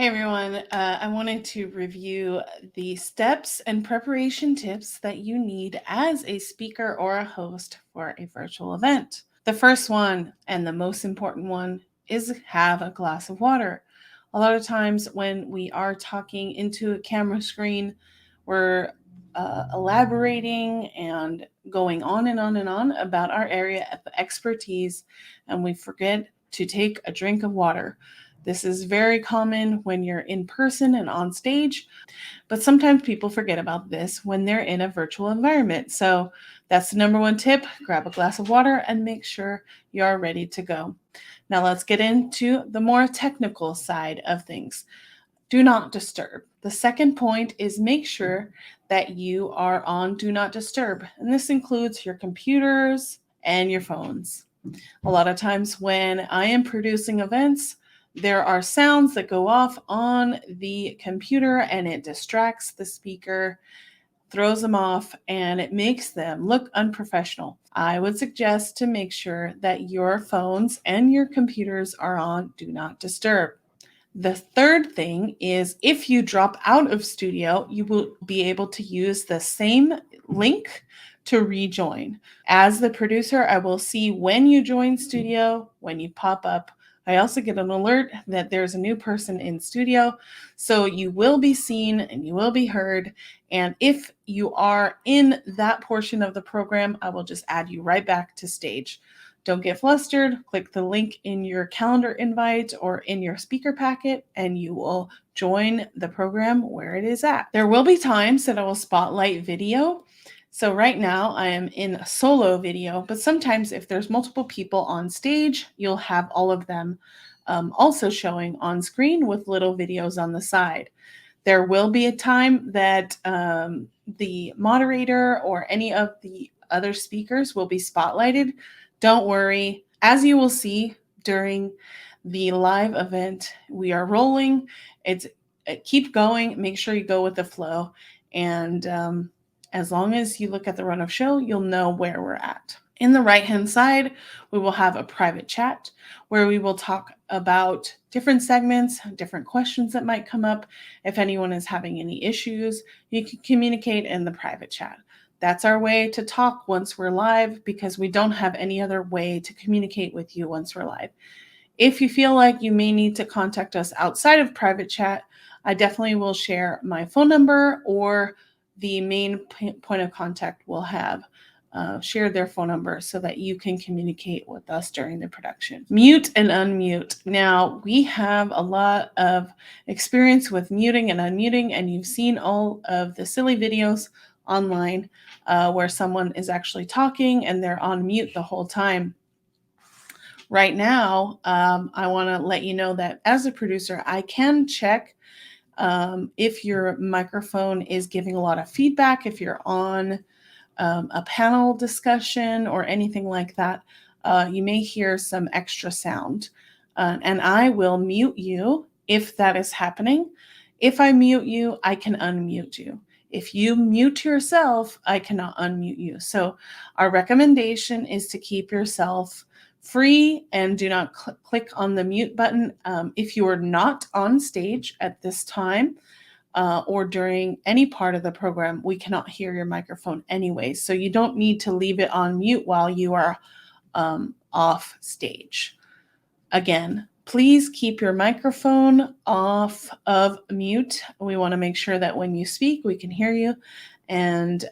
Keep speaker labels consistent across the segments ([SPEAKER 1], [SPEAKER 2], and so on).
[SPEAKER 1] Hey everyone, I wanted to review the steps and preparation tips that you need as a speaker or a host for a virtual event. The first one, and the most important one, is have a glass of water. A lot of times when we are talking into a camera screen, we're elaborating and going on and on and on about our area of expertise, and we forget to take a drink of water. This is very common when you're in person and on stage, but sometimes people forget about this when they're in a virtual environment. So that's the number one tip. Grab a glass of water and make sure you are ready to go. Now let's get into the more technical side of things. Do not disturb. The second point is make sure that you are on do not disturb, and this includes your computers and your phones. A lot of times when I am producing events, there are sounds that go off on the computer and it distracts the speaker, throws them off, and it makes them look unprofessional. I would suggest to make sure that your phones and your computers are on do not disturb. The third thing is if you drop out of studio, you will be able to use the same link to rejoin. As the producer, I will see when you join studio, when you pop up. I also get an alert that there's a new person in studio. So you will be seen and you will be heard. And if you are in that portion of the program, I will just add you right back to stage. Don't get flustered. Click the link in your calendar invite or in your speaker packet, and you will join the program where it is at. There will be times that I will spotlight video. So right now I am in a solo video, but sometimes if there's multiple people on stage, you'll have all of them also showing on screen with little videos on the side. There will be a time that the moderator or any of the other speakers will be spotlighted. Don't worry. As you will see during the live event, we are rolling. Keep going. Make sure you go with the flow. And as long as you look at the run of show, you'll know where we're at. In the right-hand side, we will have a private chat where we will talk about different segments, different questions that might come up. If anyone is having any issues, you can communicate in the private chat. That's our way to talk once we're live because we don't have any other way to communicate with you once we're live. If you feel like you may need to contact us outside of private chat, I definitely will share my phone number, or the main point of contact will have share their phone number so that you can communicate with us during the production. Mute and unmute. Now, we have a lot of experience with muting and unmuting, and you've seen all of the silly videos online where someone is actually talking and they're on mute the whole time. Right now, I want to let you know that as a producer, I can check if your microphone is giving a lot of feedback, if you're on a panel discussion or anything like that, you may hear some extra sound. And I will mute you if that is happening. If I mute you, I can unmute you. If you mute yourself, I cannot unmute you. So our recommendation is to keep yourself free and do not click on the mute button. If you are not on stage at this time, or during any part of the program, we cannot hear your microphone anyway. So you don't need to leave it on mute while you are off stage. Again, please keep your microphone off of mute. We want to make sure that when you speak, we can hear you. And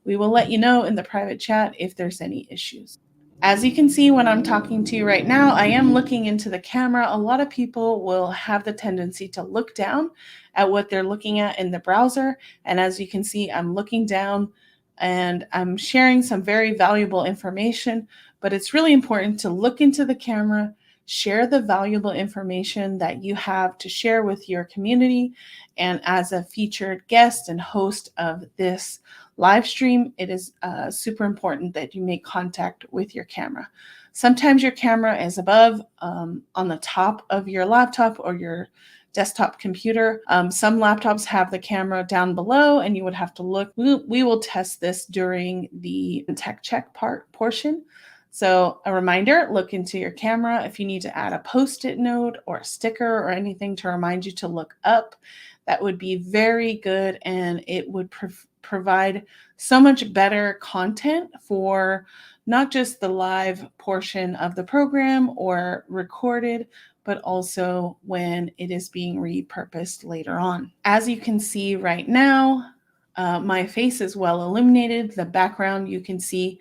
[SPEAKER 1] we will let you know in the private chat if there's any issues. As you can see when I'm talking to you right now, I am looking into the camera. A lot of people will have the tendency to look down at what they're looking at in the browser. And as you can see, I'm looking down and I'm sharing some very valuable information, but it's really important to look into the camera, share the valuable information that you have to share with your community. And as a featured guest and host of this live stream, it is super important that you make contact with your camera. Sometimes your camera is above on the top of your laptop or your desktop computer. Some laptops have the camera down below and you would have to look. We will test this during the tech check portion. So, a reminder, look into your camera if you need to add a post-it note or a sticker or anything to remind you to look up. That would be very good, and it would provide so much better content for not just the live portion of the program or recorded, but also when it is being repurposed later on. As you can see right now, my face is well illuminated. The background you can see,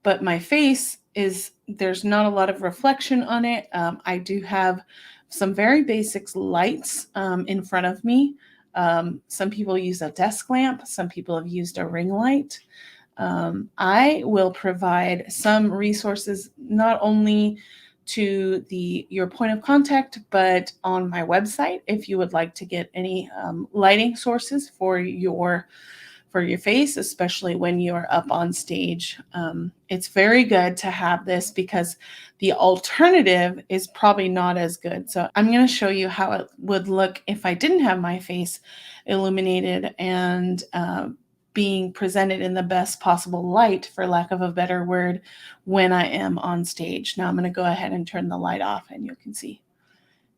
[SPEAKER 1] but my face is, there's not a lot of reflection on it. I do have some very basic lights in front of me. Some people use a desk lamp, some people have used a ring light. I will provide some resources not only to your point of contact, but on my website if you would like to get any lighting sources for your face, especially when you're up on stage. It's very good to have this because the alternative is probably not as good. So I'm going to show you how it would look if I didn't have my face illuminated and being presented in the best possible light, for lack of a better word, when I am on stage. Now I'm going to go ahead and turn the light off and you can see.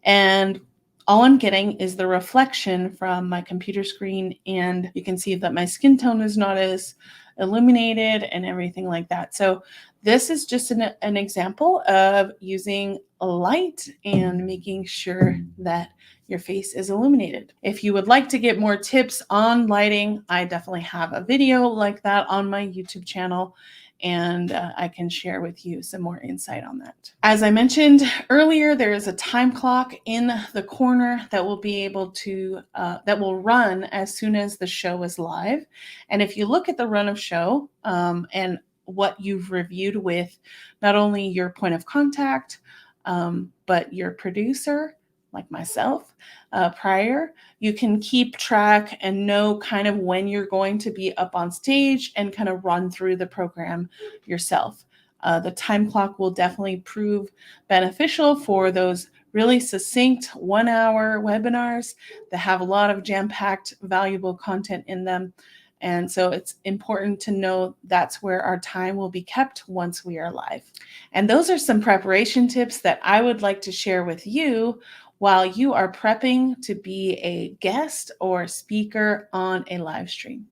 [SPEAKER 1] And all I'm getting is the reflection from my computer screen, and you can see that my skin tone is not as illuminated and everything like that. So this is just an example of using a light and making sure that your face is illuminated. If you would like to get more tips on lighting, I definitely have a video like that on my YouTube channel, and I can share with you some more insight on that. As I mentioned earlier, there is a time clock in the corner that will be able to, that will run as soon as the show is live. And if you look at the run of show and what you've reviewed with not only your point of contact, but your producer, like myself, prior, you can keep track and know kind of when you're going to be up on stage and kind of run through the program yourself. The time clock will definitely prove beneficial for those really succinct 1-hour webinars that have a lot of jam-packed, valuable content in them. And so it's important to know that's where our time will be kept once we are live. And those are some preparation tips that I would like to share with you while you are prepping to be a guest or speaker on a live stream.